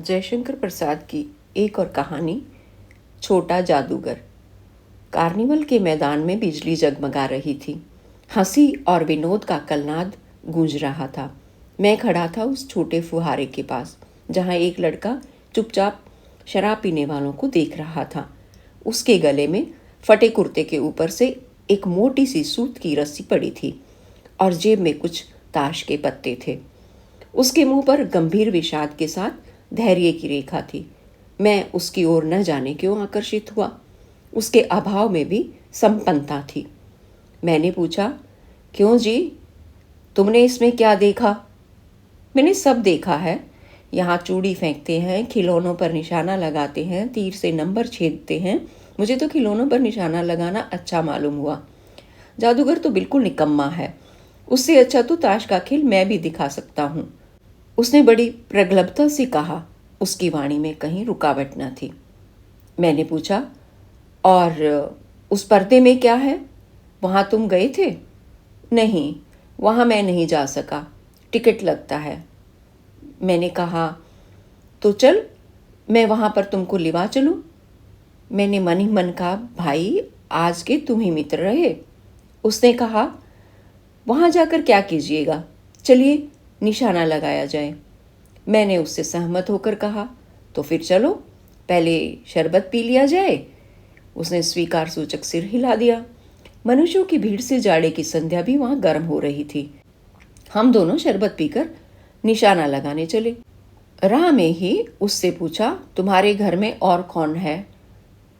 जयशंकर प्रसाद की एक और कहानी, छोटा जादूगर। कार्निवल के मैदान में बिजली जगमगा रही थी। हंसी और विनोद का कलनाद गूंज रहा था। मैं खड़ा था उस छोटे फुहारे के पास, जहां एक लड़का चुपचाप शराब पीने वालों को देख रहा था। उसके गले में फटे कुर्ते के ऊपर से एक मोटी सी सूत की रस्सी पड़ी थी और जेब में कुछ ताश के पत्ते थे। उसके मुंह पर गंभीर विषाद के साथ धैर्य की रेखा थी। मैं उसकी ओर न जाने क्यों आकर्षित हुआ। उसके अभाव में भी संपन्नता थी। मैंने पूछा, क्यों जी, तुमने इसमें क्या देखा? मैंने सब देखा है। यहाँ चूड़ी फेंकते हैं, खिलौनों पर निशाना लगाते हैं, तीर से नंबर छेदते हैं। मुझे तो खिलौनों पर निशाना लगाना अच्छा मालूम हुआ। जादूगर तो बिल्कुल निकम्मा है। उससे अच्छा तो ताश का खेल मैं भी दिखा सकता हूँ। उसने बड़ी प्रगल्भता से कहा। उसकी वाणी में कहीं रुकावट न थी। मैंने पूछा, और उस पर्दे में क्या है? वहाँ तुम गए थे? नहीं, वहाँ मैं नहीं जा सका, टिकट लगता है। मैंने कहा, तो चल, मैं वहाँ पर तुमको लिवा चलूँ। मैंने मन ही मन कहा, भाई आज के तुम ही मित्र रहे। उसने कहा, वहाँ जाकर क्या कीजिएगा, चलिए निशाना लगाया जाए। मैंने उससे सहमत होकर कहा, तो फिर चलो, पहले शरबत पी लिया जाए। उसने स्वीकार सूचक सिर हिला दिया। मनुष्यों की भीड़ से जाड़े की संध्या भी वहां गर्म हो रही थी। हम दोनों शरबत पीकर निशाना लगाने चले। राह में ही उससे पूछा, तुम्हारे घर में और कौन है?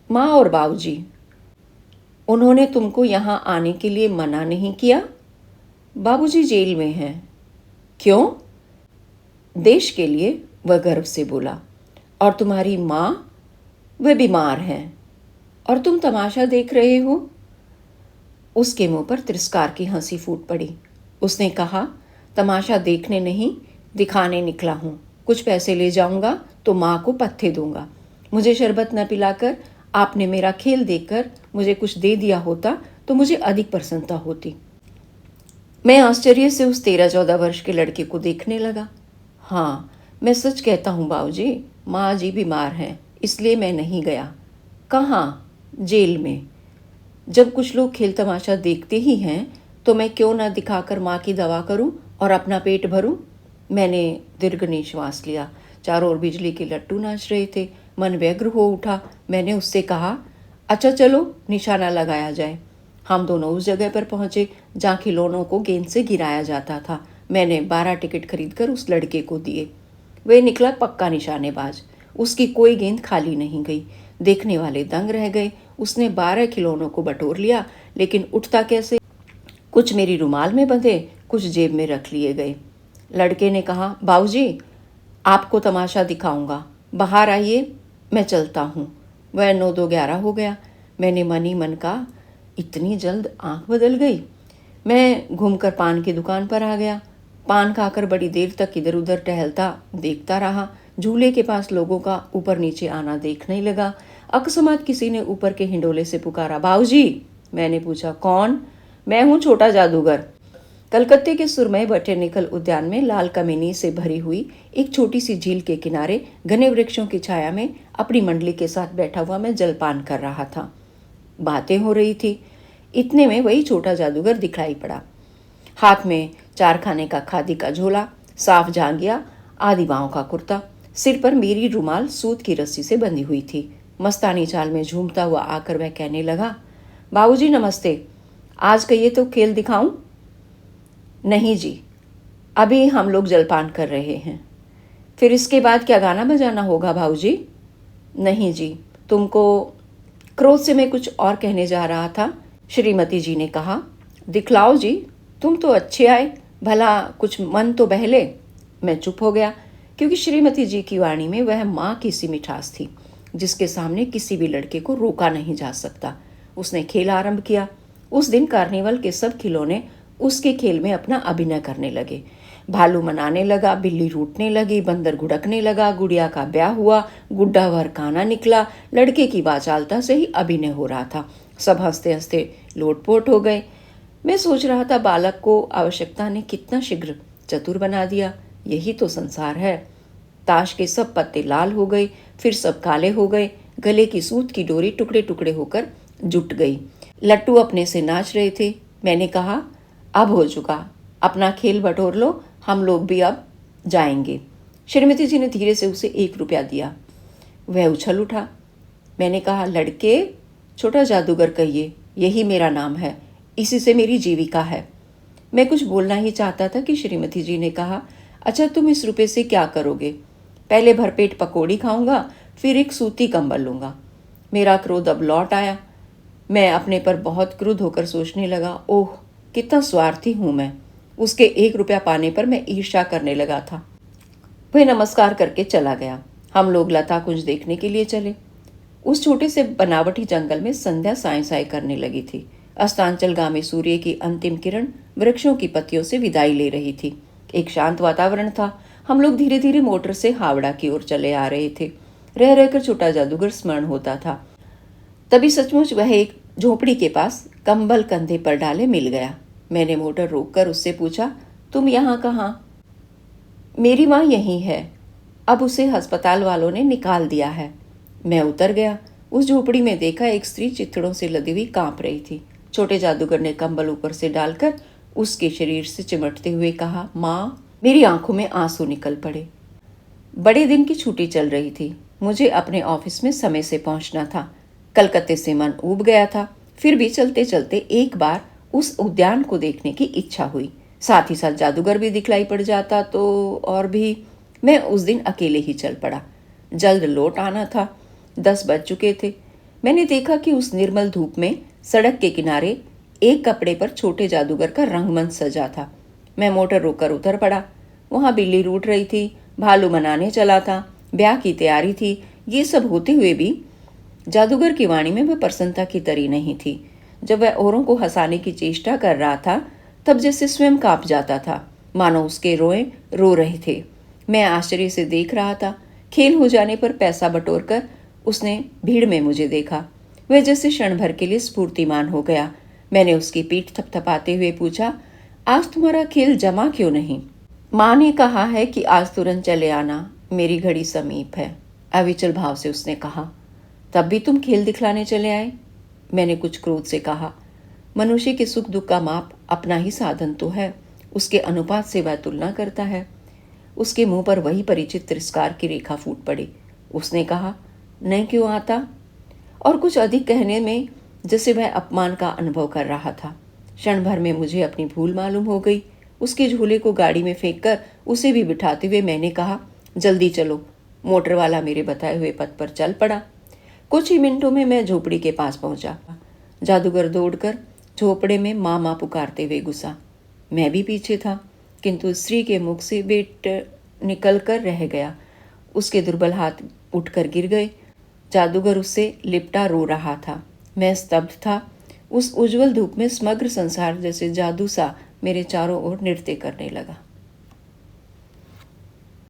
माँ और बाबूजी। उन्होंने तुमको यहाँ आने के लिए मना नहीं किया? बाबूजी जेल में हैं। क्यों? देश के लिए, वह गर्व से बोला। और तुम्हारी माँ? वे बीमार हैं। और तुम तमाशा देख रहे हो? उसके मुंह पर तिरस्कार की हंसी फूट पड़ी। उसने कहा, तमाशा देखने नहीं, दिखाने निकला हूँ। कुछ पैसे ले जाऊंगा तो माँ को पत्थे दूंगा। मुझे शरबत न पिलाकर आपने मेरा खेल देखकर मुझे कुछ दे दिया होता तो मुझे अधिक प्रसन्नता होती। मैं आश्चर्य से उस 13-14 वर्ष के लड़के को देखने लगा। हाँ, मैं सच कहता हूँ बाबूजी, माँ जी बीमार हैं, इसलिए मैं नहीं गया। कहाँ? जेल में। जब कुछ लोग खेल तमाशा देखते ही हैं तो मैं क्यों न दिखाकर माँ की दवा करूं और अपना पेट भरूं? मैंने दीर्घ निश्वास लिया। चारों ओर बिजली के लट्टू नाच रहे थे। मन व्यग्र हो उठा। मैंने उससे कहा, अच्छा चलो निशाना लगाया जाए। हम दोनों उस जगह पर पहुंचे जहाँ खिलौनों को गेंद से गिराया जाता था। मैंने 12 टिकट खरीदकर उस लड़के को दिए। वह निकला पक्का निशानेबाज। उसकी कोई गेंद खाली नहीं गई। देखने वाले दंग रह गए। उसने 12 खिलौनों को बटोर लिया, लेकिन उठता कैसे? कुछ मेरी रुमाल में बंधे, कुछ जेब में रख लिए गए। लड़के ने कहा, बाबूजी, आपको तमाशा दिखाऊंगा, बाहर आइए, मैं चलता हूँ। वह 9-2-11 हो गया। मैंने मन ही मन कहा, इतनी जल्द आंख बदल गई। मैं घूमकर पान की दुकान पर आ गया। पान खाकर बड़ी देर तक इधर उधर टहलता देखता रहा। झूले के पास लोगों का ऊपर नीचे आना देखने लगा। अकस्मात किसी ने ऊपर के हिंडोले से पुकारा, बाबूजी। मैंने पूछा, कौन? मैं हूँ छोटा जादूगर। कलकत्ते के सुरमई बॉटेनिकल उद्यान में लाल कमिनी से भरी हुई एक छोटी सी झील के किनारे घने वृक्षों की छाया में अपनी मंडली के साथ बैठा हुआ मैं जलपान कर रहा था। बातें हो रही थी। इतने में वही छोटा जादूगर दिखलाई पड़ा। हाथ में 4 खाने का खादी का झोला, साफ जांघिया, आधी बाहों का कुर्ता, सिर पर मेरी रुमाल सूत की रस्सी से बंधी हुई थी। मस्तानी चाल में झूमता हुआ आकर वह कहने लगा, बाबूजी नमस्ते, आज कहिए तो खेल दिखाऊं? नहीं जी, अभी हम लोग जलपान कर रहे हैं। फिर इसके बाद क्या गाना बजाना होगा बाबूजी? नहीं जी, तुमको। क्रोध से मैं कुछ और कहने जा रहा था। श्रीमती जी ने कहा, दिखलाओ जी, तुम तो अच्छे आए, भला कुछ मन तो बहले। मैं चुप हो गया, क्योंकि श्रीमती जी की वाणी में वह माँ की सी मिठास थी जिसके सामने किसी भी लड़के को रोका नहीं जा सकता। उसने खेल आरंभ किया। उस दिन कार्निवल के सब खिलौने उसके खेल में अपना अभिनय करने लगे। भालू मनाने लगा, बिल्ली रूठने लगी, बंदर घुड़कने लगा, गुड़िया का ब्याह हुआ, गुड्डा वर काना निकला। लड़के की वाचालता से ही अभिनय हो रहा था। सब हंसते हंसते लोटपोट हो गए। मैं सोच रहा था, बालक को आवश्यकता ने कितना शीघ्र चतुर बना दिया। यही तो संसार है। ताश के सब पत्ते लाल हो गए, फिर सब काले हो गए। गले की सूत की डोरी टुकड़े टुकड़े होकर जुट गई। लट्टू अपने से नाच रहे थे। मैंने कहा, अब हो चुका, अपना खेल बटोर लो, हम लोग भी अब जाएंगे। श्रीमती जी ने धीरे से उसे 1 रुपया दिया। वह उछल उठा। मैंने कहा, लड़के, छोटा जादूगर कहिए, यही मेरा नाम है, इसी से मेरी जीविका है। मैं कुछ बोलना ही चाहता था कि श्रीमती जी ने कहा, अच्छा तुम इस रुपये से क्या करोगे? पहले भरपेट पकौड़ी खाऊंगा, फिर एक सूती कंबल लूंगा। मेरा क्रोध अब लौट आया। मैं अपने पर बहुत क्रुद्ध होकर सोचने लगा, ओह कितना स्वार्थी हूं मैं। उसके 1 रुपया पाने पर मैं ईर्ष्या करने लगा था। वह नमस्कार करके चला गया। हम लोग लता कुंज देखने के लिए चले। उस छोटे से बनावटी जंगल में संध्या साय साय करने लगी थी। अस्तांचलगामी सूर्य की अंतिम किरण वृक्षों की पत्तियों से विदाई ले रही थी। एक शांत वातावरण था। हम लोग धीरे धीरे मोटर से हावड़ा की ओर चले आ रहे थे। रह रहकर छोटा जादूगर स्मरण होता था। तभी सचमुच वह एक झोपड़ी के पास कंबल कंधे पर डाले मिल गया। मैंने मोटर रोककर उससे पूछा, तुम यहाँ कहाँ? मेरी माँ यहीं है, अब उसे अस्पताल वालों ने निकाल दिया है। मैं उतर गया। उस झोपड़ी में देखा, एक स्त्री चिथड़ों से लदी हुई कांप रही थी। छोटे जादूगर ने कंबल ऊपर से डालकर उसके शरीर से चिमटते हुए कहा, माँ। मेरी आंखों में आंसू निकल पड़े। बड़े दिन की छुट्टी चल रही थी। मुझे अपने ऑफिस में समय से पहुंचना था। कलकत्ते से मन ऊब गया था। फिर भी चलते चलते एक बार उस उद्यान को देखने की इच्छा हुई। साथ ही साथ जादूगर भी दिखलाई पड़ जाता तो और भी। मैं उस दिन अकेले ही चल पड़ा। जल्द लौट आना था। 10 बज चुके थे। मैंने देखा कि उस निर्मल धूप में सड़क के किनारे एक कपड़े पर छोटे जादूगर का रंगमंच सजा था। मैं मोटर रोककर उतर पड़ा। वहां बिल्ली रूठ रही थी, भालू मनाने चला था, ब्याह की तैयारी थी। ये सब होते हुए भी जादूगर की वाणी में वह प्रसन्नता की तरी नहीं थी। जब वह औरों को हंसाने की चेष्टा कर रहा था, तब जैसे स्वयं कांप जाता था, मानो उसके रोए रो रहे थे। मैं आश्चर्य से देख रहा था। खेल हो जाने पर पैसा बटोरकर उसने भीड़ में मुझे देखा। वह जैसे क्षण भर के लिए स्फूर्तिमान हो गया। मैंने उसकी पीठ थपथपाते हुए पूछा, आज तुम्हारा खेल जमा क्यों नहीं? माँ ने कहा है कि आज तुरंत चले आना, मेरी घड़ी समीप है, अविचल भाव से उसने कहा। तब भी तुम खेल दिखलाने चले आए? मैंने कुछ क्रोध से कहा। मनुष्य के सुख दुख का माप अपना ही साधन तो है, उसके अनुपात से वह तुलना करता है। उसके मुंह पर वही परिचित तिरस्कार की रेखा फूट पड़ी। उसने कहा, नहीं क्यों आता? और कुछ अधिक कहने में जैसे वह अपमान का अनुभव कर रहा था। क्षण भर में मुझे अपनी भूल मालूम हो गई। उसके झूले को गाड़ी में फेंककर उसे भी बिठाते हुए मैंने कहा, जल्दी चलो। मोटर वाला मेरे बताए हुए पथ पर चल पड़ा। कुछ ही मिनटों में मैं झोपड़ी के पास पहुंचा। जादूगर दौड़कर झोपड़े में माँ माँ पुकारते हुए घुसा। मैं भी पीछे था, किंतु स्त्री के मुख से बेट निकल कर रह गया। उसके दुर्बल हाथ उठकर गिर गए। जादूगर उससे लिपटा रो रहा था। मैं स्तब्ध था। उस उज्जवल धूप में समग्र संसार जैसे जादू सा मेरे चारों ओर नृत्य करने लगा।